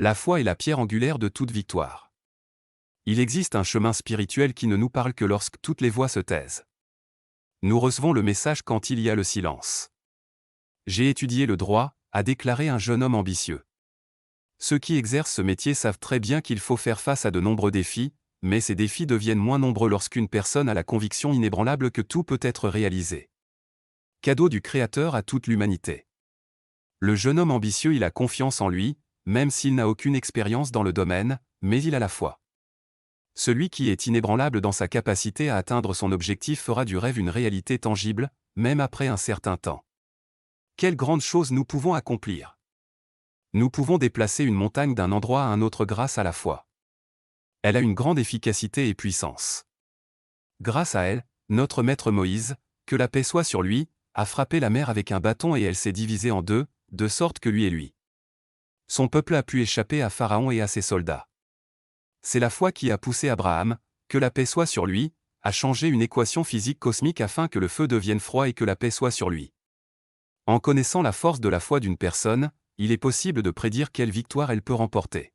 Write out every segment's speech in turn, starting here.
La foi est la pierre angulaire de toute victoire. Il existe un chemin spirituel qui ne nous parle que lorsque toutes les voix se taisent. Nous recevons le message quand il y a le silence. J'ai étudié le droit, a déclaré un jeune homme ambitieux. Ceux qui exercent ce métier savent très bien qu'il faut faire face à de nombreux défis, mais ces défis deviennent moins nombreux lorsqu'une personne a la conviction inébranlable que tout peut être réalisé. Cadeau du Créateur à toute l'humanité. Le jeune homme ambitieux, il a confiance en lui, même s'il n'a aucune expérience dans le domaine, mais il a la foi. Celui qui est inébranlable dans sa capacité à atteindre son objectif fera du rêve une réalité tangible, même après un certain temps. Quelle grande chose nous pouvons accomplir! Nous pouvons déplacer une montagne d'un endroit à un autre grâce à la foi. Elle a une grande efficacité et puissance. Grâce à elle, notre maître Moïse, que la paix soit sur lui, a frappé la mer avec un bâton et elle s'est divisée en deux, de sorte que lui. Son peuple a pu échapper à Pharaon et à ses soldats. C'est la foi qui a poussé Abraham, que la paix soit sur lui, à changer une équation physique cosmique afin que le feu devienne froid et que la paix soit sur lui. En connaissant la force de la foi d'une personne, il est possible de prédire quelle victoire elle peut remporter.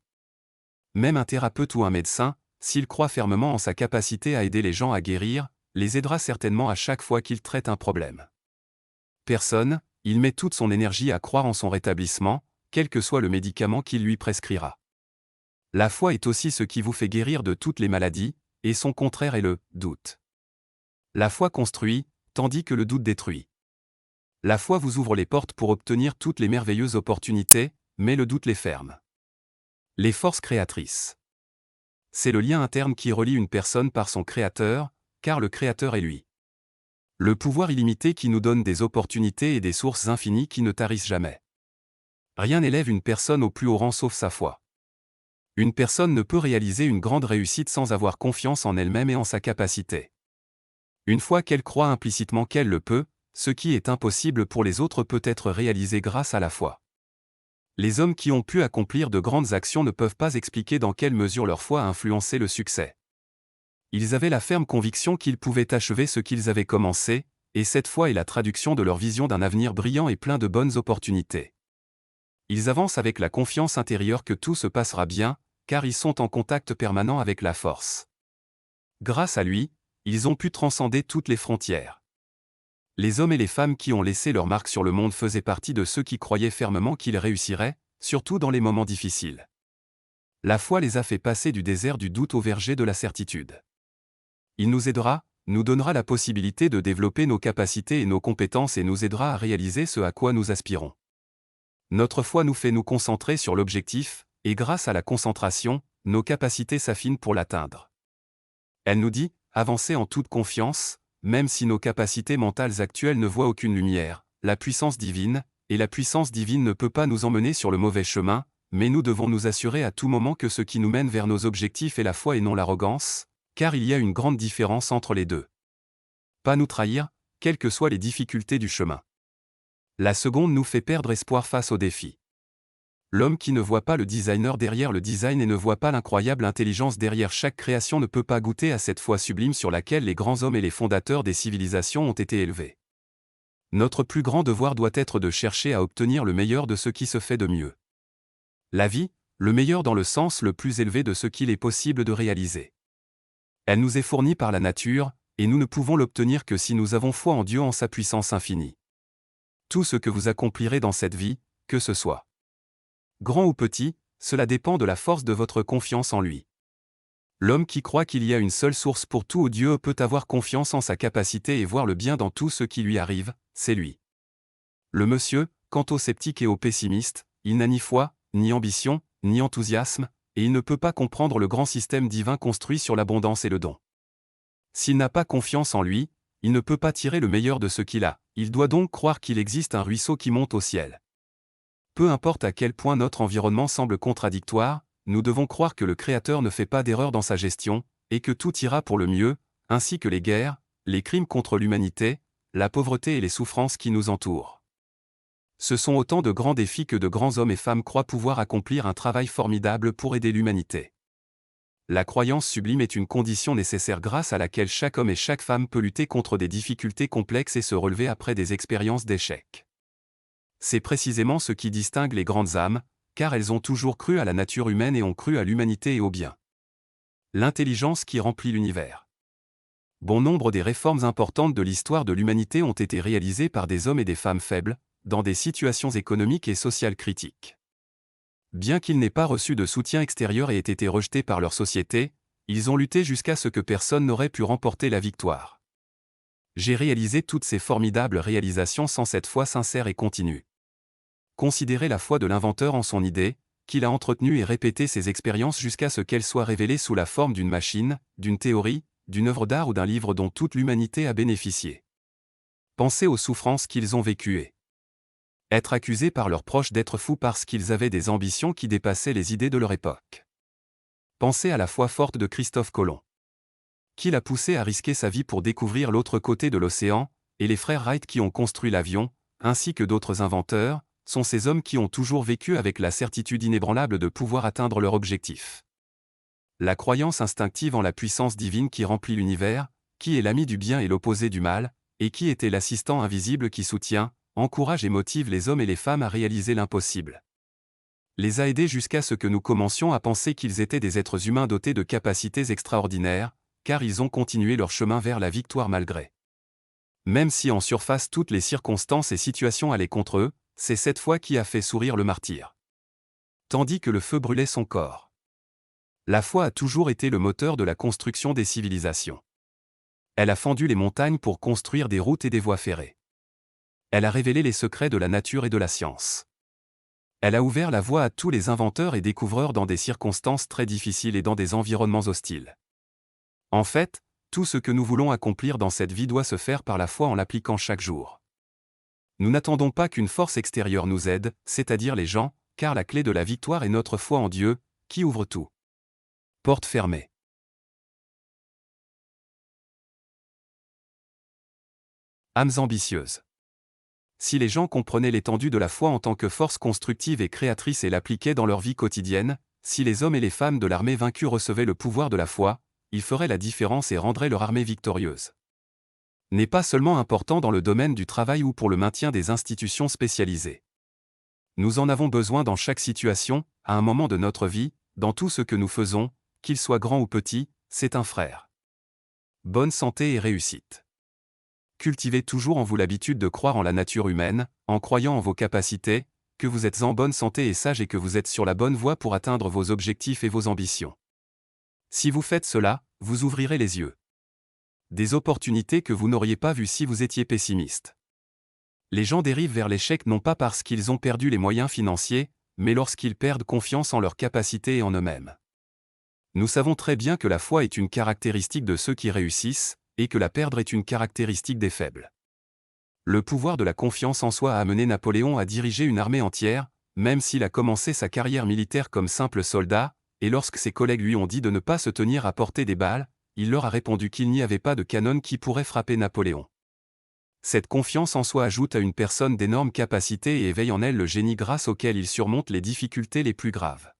Même un thérapeute ou un médecin, s'il croit fermement en sa capacité à aider les gens à guérir, les aidera certainement à chaque fois qu'il traite un problème. Personne, il met toute son énergie à croire en son rétablissement, quel que soit le médicament qu'il lui prescrira. La foi est aussi ce qui vous fait guérir de toutes les maladies, et son contraire est le doute. La foi construit, tandis que le doute détruit. La foi vous ouvre les portes pour obtenir toutes les merveilleuses opportunités, mais le doute les ferme. Les forces créatrices. C'est le lien interne qui relie une personne par son créateur, car le créateur est lui. Le pouvoir illimité qui nous donne des opportunités et des sources infinies qui ne tarissent jamais. Rien n'élève une personne au plus haut rang sauf sa foi. Une personne ne peut réaliser une grande réussite sans avoir confiance en elle-même et en sa capacité. Une fois qu'elle croit implicitement qu'elle le peut, ce qui est impossible pour les autres peut être réalisé grâce à la foi. Les hommes qui ont pu accomplir de grandes actions ne peuvent pas expliquer dans quelle mesure leur foi a influencé le succès. Ils avaient la ferme conviction qu'ils pouvaient achever ce qu'ils avaient commencé, et cette foi est la traduction de leur vision d'un avenir brillant et plein de bonnes opportunités. Ils avancent avec la confiance intérieure que tout se passera bien, car ils sont en contact permanent avec la force. Grâce à lui, ils ont pu transcender toutes les frontières. Les hommes et les femmes qui ont laissé leur marque sur le monde faisaient partie de ceux qui croyaient fermement qu'ils réussiraient, surtout dans les moments difficiles. La foi les a fait passer du désert du doute au verger de la certitude. Il nous aidera, nous donnera la possibilité de développer nos capacités et nos compétences et nous aidera à réaliser ce à quoi nous aspirons. Notre foi nous fait nous concentrer sur l'objectif, et grâce à la concentration, nos capacités s'affinent pour l'atteindre. Elle nous dit, avancez en toute confiance, même si nos capacités mentales actuelles ne voient aucune lumière, la puissance divine ne peut pas nous emmener sur le mauvais chemin, mais nous devons nous assurer à tout moment que ce qui nous mène vers nos objectifs est la foi et non l'arrogance, car il y a une grande différence entre les deux. Pas nous trahir, quelles que soient les difficultés du chemin. La seconde nous fait perdre espoir face aux défis. L'homme qui ne voit pas le designer derrière le design et ne voit pas l'incroyable intelligence derrière chaque création ne peut pas goûter à cette foi sublime sur laquelle les grands hommes et les fondateurs des civilisations ont été élevés. Notre plus grand devoir doit être de chercher à obtenir le meilleur de ce qui se fait de mieux. La vie, le meilleur dans le sens le plus élevé de ce qu'il est possible de réaliser. Elle nous est fournie par la nature, et nous ne pouvons l'obtenir que si nous avons foi en Dieu en sa puissance infinie. Tout ce que vous accomplirez dans cette vie, que ce soit grand ou petit, cela dépend de la force de votre confiance en lui. L'homme qui croit qu'il y a une seule source pour tout ou Dieu peut avoir confiance en sa capacité et voir le bien dans tout ce qui lui arrive, c'est lui. Le monsieur, quant aux sceptiques et aux pessimistes, il n'a ni foi, ni ambition, ni enthousiasme, et il ne peut pas comprendre le grand système divin construit sur l'abondance et le don. S'il n'a pas confiance en lui, il ne peut pas tirer le meilleur de ce qu'il a, il doit donc croire qu'il existe un ruisseau qui monte au ciel. Peu importe à quel point notre environnement semble contradictoire, nous devons croire que le Créateur ne fait pas d'erreur dans sa gestion, et que tout ira pour le mieux, ainsi que les guerres, les crimes contre l'humanité, la pauvreté et les souffrances qui nous entourent. Ce sont autant de grands défis que de grands hommes et femmes croient pouvoir accomplir un travail formidable pour aider l'humanité. La croyance sublime est une condition nécessaire grâce à laquelle chaque homme et chaque femme peut lutter contre des difficultés complexes et se relever après des expériences d'échec. C'est précisément ce qui distingue les grandes âmes, car elles ont toujours cru à la nature humaine et ont cru à l'humanité et au bien. L'intelligence qui remplit l'univers. Bon nombre des réformes importantes de l'histoire de l'humanité ont été réalisées par des hommes et des femmes faibles, dans des situations économiques et sociales critiques. Bien qu'ils n'aient pas reçu de soutien extérieur et aient été rejetés par leur société, ils ont lutté jusqu'à ce que personne n'aurait pu remporter la victoire. J'ai réalisé toutes ces formidables réalisations sans cette foi sincère et continue. Considérez la foi de l'inventeur en son idée, qu'il a entretenue et répété ses expériences jusqu'à ce qu'elles soient révélées sous la forme d'une machine, d'une théorie, d'une œuvre d'art ou d'un livre dont toute l'humanité a bénéficié. Pensez aux souffrances qu'ils ont vécues et être accusés par leurs proches d'être fous parce qu'ils avaient des ambitions qui dépassaient les idées de leur époque. Pensez à la foi forte de Christophe Colomb, qui l'a poussé à risquer sa vie pour découvrir l'autre côté de l'océan, et les frères Wright qui ont construit l'avion, ainsi que d'autres inventeurs, sont ces hommes qui ont toujours vécu avec la certitude inébranlable de pouvoir atteindre leur objectif. La croyance instinctive en la puissance divine qui remplit l'univers, qui est l'ami du bien et l'opposé du mal, et qui était l'assistant invisible qui soutient, encourage et motive les hommes et les femmes à réaliser l'impossible. Les a aidés jusqu'à ce que nous commencions à penser qu'ils étaient des êtres humains dotés de capacités extraordinaires, car ils ont continué leur chemin vers la victoire malgré. Même si en surface toutes les circonstances et situations allaient contre eux, c'est cette foi qui a fait sourire le martyr. Tandis que le feu brûlait son corps. La foi a toujours été le moteur de la construction des civilisations. Elle a fendu les montagnes pour construire des routes et des voies ferrées. Elle a révélé les secrets de la nature et de la science. Elle a ouvert la voie à tous les inventeurs et découvreurs dans des circonstances très difficiles et dans des environnements hostiles. En fait, tout ce que nous voulons accomplir dans cette vie doit se faire par la foi en l'appliquant chaque jour. Nous n'attendons pas qu'une force extérieure nous aide, c'est-à-dire les gens, car la clé de la victoire est notre foi en Dieu, qui ouvre tout. Porte fermée. Âmes ambitieuses. Si les gens comprenaient l'étendue de la foi en tant que force constructive et créatrice et l'appliquaient dans leur vie quotidienne, si les hommes et les femmes de l'armée vaincue recevaient le pouvoir de la foi, ils feraient la différence et rendraient leur armée victorieuse. N'est pas seulement important dans le domaine du travail ou pour le maintien des institutions spécialisées. Nous en avons besoin dans chaque situation, à un moment de notre vie, dans tout ce que nous faisons, qu'il soit grand ou petit, c'est un frère. Bonne santé et réussite. Cultivez toujours en vous l'habitude de croire en la nature humaine, en croyant en vos capacités, que vous êtes en bonne santé et sage et que vous êtes sur la bonne voie pour atteindre vos objectifs et vos ambitions. Si vous faites cela, vous ouvrirez les yeux. Des opportunités que vous n'auriez pas vues si vous étiez pessimiste. Les gens dérivent vers l'échec non pas parce qu'ils ont perdu les moyens financiers, mais lorsqu'ils perdent confiance en leurs capacités et en eux-mêmes. Nous savons très bien que la foi est une caractéristique de ceux qui réussissent, et que la perdre est une caractéristique des faibles. Le pouvoir de la confiance en soi a amené Napoléon à diriger une armée entière, même s'il a commencé sa carrière militaire comme simple soldat, et lorsque ses collègues lui ont dit de ne pas se tenir à portée des balles, il leur a répondu qu'il n'y avait pas de canon qui pourrait frapper Napoléon. Cette confiance en soi ajoute à une personne d'énormes capacités et éveille en elle le génie grâce auquel il surmonte les difficultés les plus graves.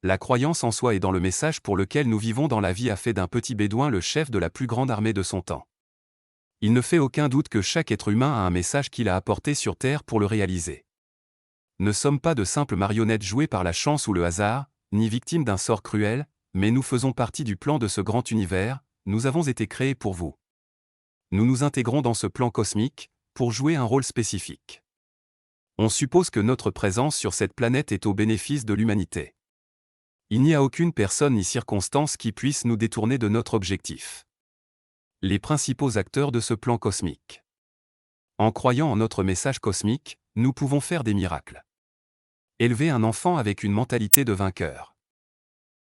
La croyance en soi et dans le message pour lequel nous vivons dans la vie a fait d'un petit bédouin le chef de la plus grande armée de son temps. Il ne fait aucun doute que chaque être humain a un message qu'il a apporté sur Terre pour le réaliser. Ne sommes pas de simples marionnettes jouées par la chance ou le hasard, ni victimes d'un sort cruel, mais nous faisons partie du plan de ce grand univers, nous avons été créés pour vous. Nous nous intégrons dans ce plan cosmique, pour jouer un rôle spécifique. On suppose que notre présence sur cette planète est au bénéfice de l'humanité. Il n'y a aucune personne ni circonstance qui puisse nous détourner de notre objectif. Les principaux acteurs de ce plan cosmique. En croyant en notre message cosmique, nous pouvons faire des miracles. Élever un enfant avec une mentalité de vainqueur.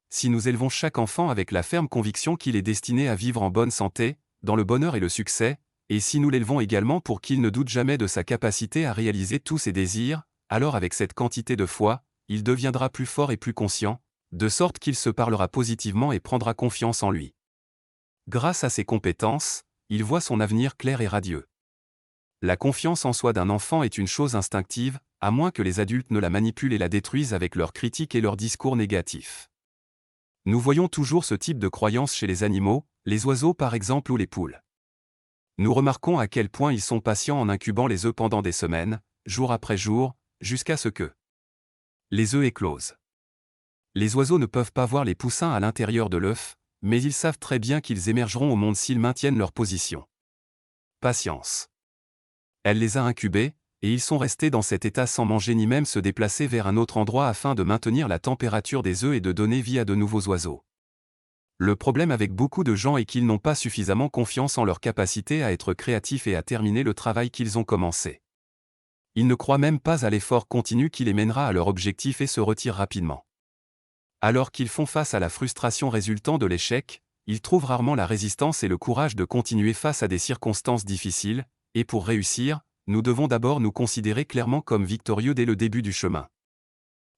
Si nous élevons chaque enfant avec la ferme conviction qu'il est destiné à vivre en bonne santé, dans le bonheur et le succès, et si nous l'élevons également pour qu'il ne doute jamais de sa capacité à réaliser tous ses désirs, alors avec cette quantité de foi, il deviendra plus fort et plus conscient, de sorte qu'il se parlera positivement et prendra confiance en lui. Grâce à ses compétences, il voit son avenir clair et radieux. La confiance en soi d'un enfant est une chose instinctive, à moins que les adultes ne la manipulent et la détruisent avec leurs critiques et leurs discours négatifs. Nous voyons toujours ce type de croyance chez les animaux, les oiseaux par exemple ou les poules. Nous remarquons à quel point ils sont patients en incubant les œufs pendant des semaines, jour après jour, jusqu'à ce que Les œufs éclosent. Les oiseaux ne peuvent pas voir les poussins à l'intérieur de l'œuf, mais ils savent très bien qu'ils émergeront au monde s'ils maintiennent leur position. Patience. Elle les a incubés, et ils sont restés dans cet état sans manger ni même se déplacer vers un autre endroit afin de maintenir la température des œufs et de donner vie à de nouveaux oiseaux. Le problème avec beaucoup de gens est qu'ils n'ont pas suffisamment confiance en leur capacité à être créatifs et à terminer le travail qu'ils ont commencé. Ils ne croient même pas à l'effort continu qui les mènera à leur objectif et se retirent rapidement. Alors qu'ils font face à la frustration résultant de l'échec, ils trouvent rarement la résistance et le courage de continuer face à des circonstances difficiles, et pour réussir, nous devons d'abord nous considérer clairement comme victorieux dès le début du chemin.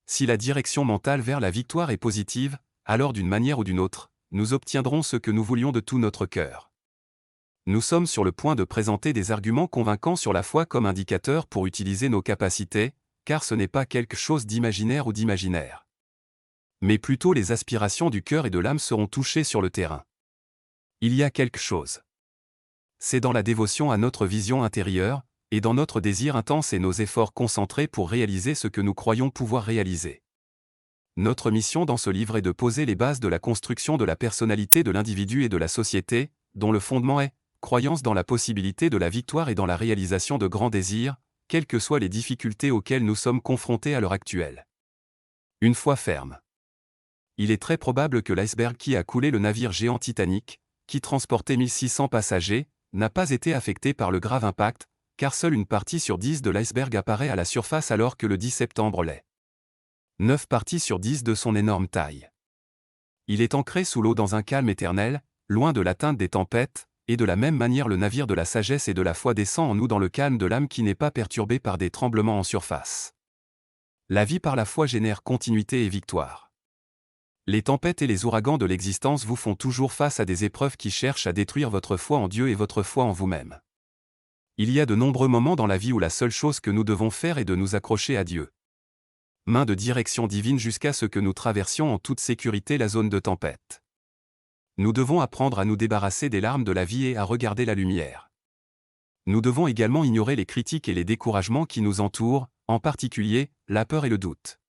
Si la direction mentale vers la victoire est positive, alors d'une manière ou d'une autre, nous obtiendrons ce que nous voulions de tout notre cœur. Nous sommes sur le point de présenter des arguments convaincants sur la foi comme indicateur pour utiliser nos capacités, car ce n'est pas quelque chose d'imaginaire ou d'imaginaire. Mais plutôt les aspirations du cœur et de l'âme seront touchées sur le terrain. Il y a quelque chose. C'est dans la dévotion à notre vision intérieure, et dans notre désir intense et nos efforts concentrés pour réaliser ce que nous croyons pouvoir réaliser. Notre mission dans ce livre est de poser les bases de la construction de la personnalité de l'individu et de la société, dont le fondement est croyance dans la possibilité de la victoire et dans la réalisation de grands désirs, quelles que soient les difficultés auxquelles nous sommes confrontés à l'heure actuelle. Une foi ferme. Il est très probable que l'iceberg qui a coulé le navire géant Titanic, qui transportait 1600 passagers, n'a pas été affecté par le grave impact, car seule une partie sur 10 de l'iceberg apparaît à la surface alors que le 10 septembre l'est. 9 parties sur 10 de son énorme taille. Il est ancré sous l'eau dans un calme éternel, loin de l'atteinte des tempêtes, et de la même manière le navire de la sagesse et de la foi descend en nous dans le calme de l'âme qui n'est pas perturbé par des tremblements en surface. La vie par la foi génère continuité et victoire. Les tempêtes et les ouragans de l'existence vous font toujours face à des épreuves qui cherchent à détruire votre foi en Dieu et votre foi en vous-même. Il y a de nombreux moments dans la vie où la seule chose que nous devons faire est de nous accrocher à Dieu. Main de direction divine jusqu'à ce que nous traversions en toute sécurité la zone de tempête. Nous devons apprendre à nous débarrasser des larmes de la vie et à regarder la lumière. Nous devons également ignorer les critiques et les découragements qui nous entourent, en particulier, la peur et le doute.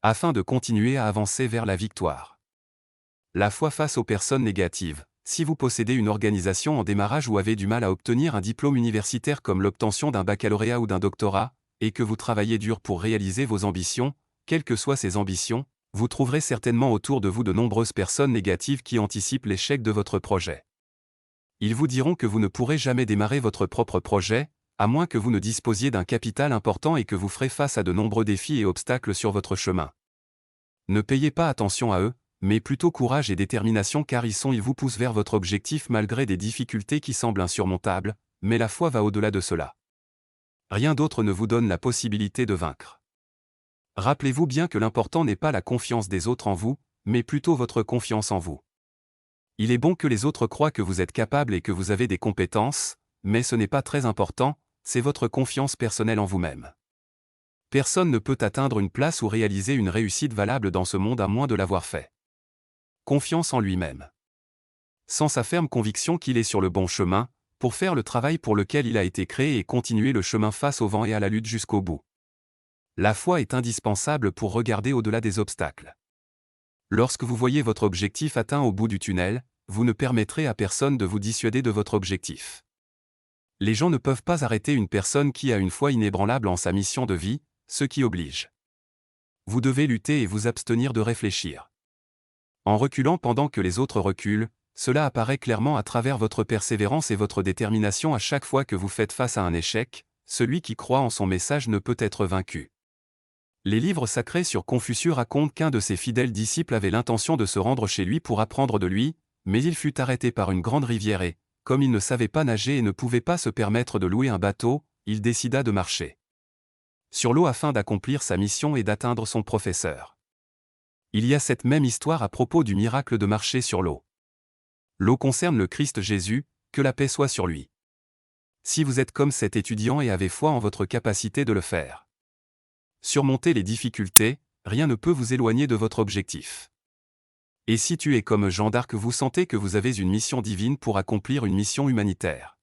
Afin de continuer à avancer vers la victoire. La foi face aux personnes négatives. Si vous possédez une organisation en démarrage ou avez du mal à obtenir un diplôme universitaire comme l'obtention d'un baccalauréat ou d'un doctorat, et que vous travaillez dur pour réaliser vos ambitions, quelles que soient ces ambitions, vous trouverez certainement autour de vous de nombreuses personnes négatives qui anticipent l'échec de votre projet. Ils vous diront que vous ne pourrez jamais démarrer votre propre projet, à moins que vous ne disposiez d'un capital important et que vous ferez face à de nombreux défis et obstacles sur votre chemin. Ne payez pas attention à eux, mais plutôt courage et détermination car ils vous poussent vers votre objectif malgré des difficultés qui semblent insurmontables, mais la foi va au-delà de cela. Rien d'autre ne vous donne la possibilité de vaincre. Rappelez-vous bien que l'important n'est pas la confiance des autres en vous, mais plutôt votre confiance en vous. Il est bon que les autres croient que vous êtes capable et que vous avez des compétences, mais ce n'est pas très important, c'est votre confiance personnelle en vous-même. Personne ne peut atteindre une place ou réaliser une réussite valable dans ce monde à moins de l'avoir fait. Confiance en lui-même. Sans sa ferme conviction qu'il est sur le bon chemin, pour faire le travail pour lequel il a été créé et continuer le chemin face au vent et à la lutte jusqu'au bout. La foi est indispensable pour regarder au-delà des obstacles. Lorsque vous voyez votre objectif atteint au bout du tunnel, vous ne permettrez à personne de vous dissuader de votre objectif. Les gens ne peuvent pas arrêter une personne qui a une foi inébranlable en sa mission de vie, ce qui oblige. Vous devez lutter et vous abstenir de réfléchir. En reculant pendant que les autres reculent, cela apparaît clairement à travers votre persévérance et votre détermination à chaque fois que vous faites face à un échec, celui qui croit en son message ne peut être vaincu. Les livres sacrés sur Confucius racontent qu'un de ses fidèles disciples avait l'intention de se rendre chez lui pour apprendre de lui, mais il fut arrêté par une grande rivière et, comme il ne savait pas nager et ne pouvait pas se permettre de louer un bateau, il décida de marcher sur l'eau afin d'accomplir sa mission et d'atteindre son professeur. Il y a cette même histoire à propos du miracle de marcher sur l'eau. L'eau concerne le Christ Jésus, que la paix soit sur lui. Si vous êtes comme cet étudiant et avez foi en votre capacité de le faire. Surmonter les difficultés, rien ne peut vous éloigner de votre objectif. Et si tu es comme Jeanne d'Arc, vous sentez que vous avez une mission divine pour accomplir une mission humanitaire.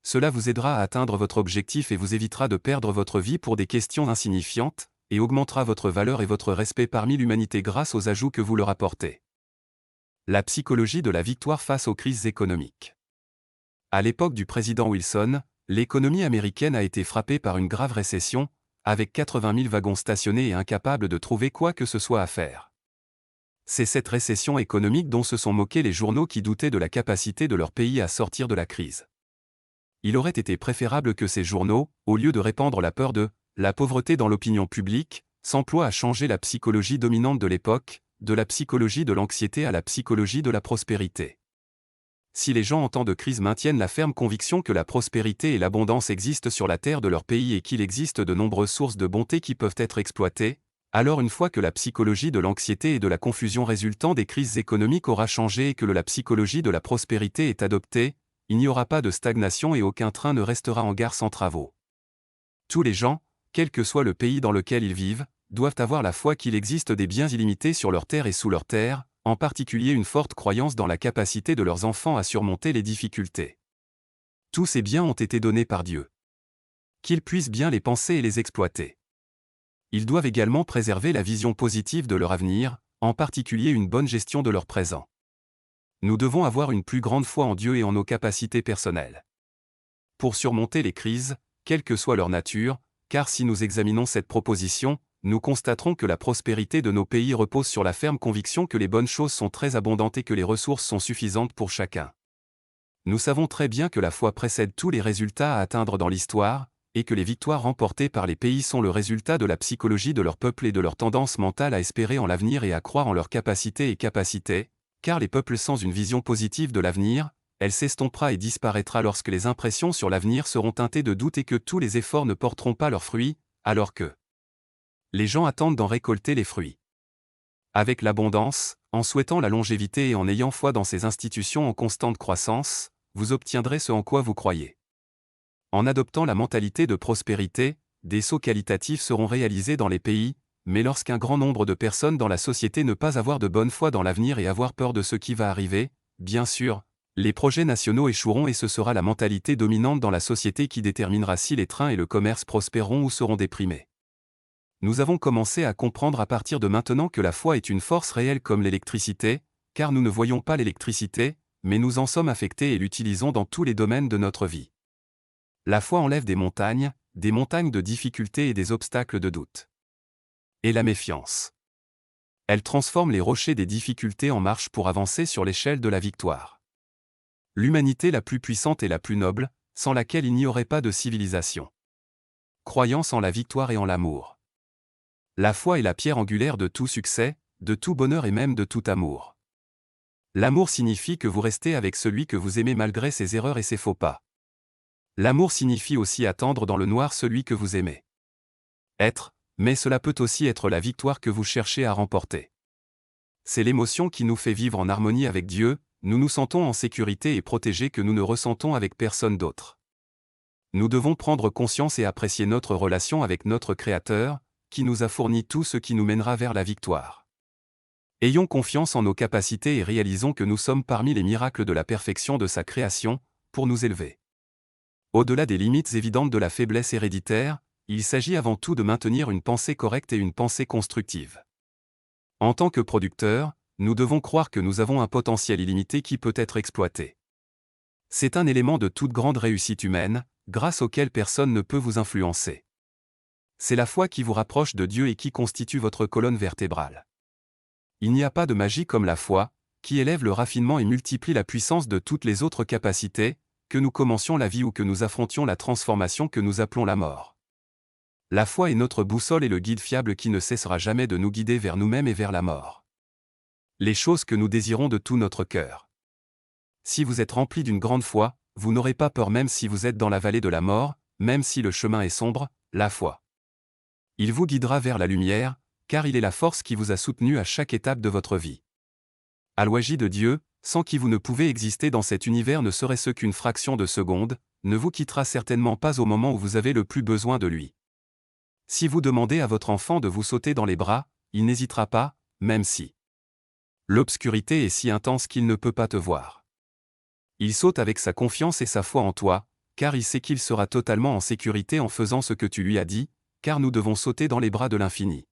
Cela vous aidera à atteindre votre objectif et vous évitera de perdre votre vie pour des questions insignifiantes, et augmentera votre valeur et votre respect parmi l'humanité grâce aux ajouts que vous leur apportez. La psychologie de la victoire face aux crises économiques. À l'époque du président Wilson, l'économie américaine a été frappée par une grave récession, avec 80 000 wagons stationnés et incapables de trouver quoi que ce soit à faire. C'est cette récession économique dont se sont moqués les journaux qui doutaient de la capacité de leur pays à sortir de la crise. Il aurait été préférable que ces journaux, au lieu de répandre la peur de la pauvreté dans l'opinion publique, s'emploient à changer la psychologie dominante de l'époque, de la psychologie de l'anxiété à la psychologie de la prospérité. Si les gens en temps de crise maintiennent la ferme conviction que la prospérité et l'abondance existent sur la terre de leur pays et qu'il existe de nombreuses sources de bonté qui peuvent être exploitées, alors une fois que la psychologie de l'anxiété et de la confusion résultant des crises économiques aura changé et que la psychologie de la prospérité est adoptée, il n'y aura pas de stagnation et aucun train ne restera en gare sans travaux. Tous les gens, quel que soit le pays dans lequel ils vivent, doivent avoir la foi qu'il existe des biens illimités sur leur terre et sous leur terre, en particulier une forte croyance dans la capacité de leurs enfants à surmonter les difficultés. Tous ces biens ont été donnés par Dieu. Qu'ils puissent bien les penser et les exploiter. Ils doivent également préserver la vision positive de leur avenir, en particulier une bonne gestion de leur présent. Nous devons avoir une plus grande foi en Dieu et en nos capacités personnelles. Pour surmonter les crises, quelle que soit leur nature, car si nous examinons cette proposition, nous constaterons que la prospérité de nos pays repose sur la ferme conviction que les bonnes choses sont très abondantes et que les ressources sont suffisantes pour chacun. Nous savons très bien que la foi précède tous les résultats à atteindre dans l'histoire, et que les victoires remportées par les pays sont le résultat de la psychologie de leur peuple et de leur tendance mentale à espérer en l'avenir et à croire en leurs capacités et capacités, car les peuples sans une vision positive de l'avenir, elle s'estompera et disparaîtra lorsque les impressions sur l'avenir seront teintées de doute et que tous les efforts ne porteront pas leurs fruits, alors que les gens attendent d'en récolter les fruits. Avec l'abondance, en souhaitant la longévité et en ayant foi dans ces institutions en constante croissance, vous obtiendrez ce en quoi vous croyez. En adoptant la mentalité de prospérité, des sauts qualitatifs seront réalisés dans les pays, mais lorsqu'un grand nombre de personnes dans la société ne pas avoir de bonne foi dans l'avenir et avoir peur de ce qui va arriver, bien sûr, les projets nationaux échoueront et ce sera la mentalité dominante dans la société qui déterminera si les trains et le commerce prospéreront ou seront déprimés. Nous avons commencé à comprendre à partir de maintenant que la foi est une force réelle comme l'électricité, car nous ne voyons pas l'électricité, mais nous en sommes affectés et l'utilisons dans tous les domaines de notre vie. La foi enlève des montagnes de difficultés et des obstacles de doute. Et la méfiance. Elle transforme les rochers des difficultés en marche pour avancer sur l'échelle de la victoire. L'humanité la plus puissante et la plus noble, sans laquelle il n'y aurait pas de civilisation. Croyance en la victoire et en l'amour. La foi est la pierre angulaire de tout succès, de tout bonheur et même de tout amour. L'amour signifie que vous restez avec celui que vous aimez malgré ses erreurs et ses faux pas. L'amour signifie aussi attendre dans le noir celui que vous aimez. Mais cela peut aussi être la victoire que vous cherchez à remporter. C'est l'émotion qui nous fait vivre en harmonie avec Dieu, nous nous sentons en sécurité et protégés que nous ne ressentons avec personne d'autre. Nous devons prendre conscience et apprécier notre relation avec notre Créateur, qui nous a fourni tout ce qui nous mènera vers la victoire. Ayons confiance en nos capacités et réalisons que nous sommes parmi les miracles de la perfection de sa création, pour nous élever. Au-delà des limites évidentes de la faiblesse héréditaire, il s'agit avant tout de maintenir une pensée correcte et une pensée constructive. En tant que producteurs, nous devons croire que nous avons un potentiel illimité qui peut être exploité. C'est un élément de toute grande réussite humaine, grâce auquel personne ne peut vous influencer. C'est la foi qui vous rapproche de Dieu et qui constitue votre colonne vertébrale. Il n'y a pas de magie comme la foi, qui élève le raffinement et multiplie la puissance de toutes les autres capacités, que nous commencions la vie ou que nous affrontions la transformation que nous appelons la mort. La foi est notre boussole et le guide fiable qui ne cessera jamais de nous guider vers nous-mêmes et vers la mort. Les choses que nous désirons de tout notre cœur. Si vous êtes rempli d'une grande foi, vous n'aurez pas peur même si vous êtes dans la vallée de la mort, même si le chemin est sombre, la foi. Il vous guidera vers la lumière, car il est la force qui vous a soutenu à chaque étape de votre vie. Alloyé de Dieu, sans qui vous ne pouvez exister dans cet univers ne serait-ce qu'une fraction de seconde, ne vous quittera certainement pas au moment où vous avez le plus besoin de lui. Si vous demandez à votre enfant de vous sauter dans les bras, il n'hésitera pas, même si l'obscurité est si intense qu'il ne peut pas te voir. Il saute avec sa confiance et sa foi en toi, car il sait qu'il sera totalement en sécurité en faisant ce que tu lui as dit, car nous devons sauter dans les bras de l'infini.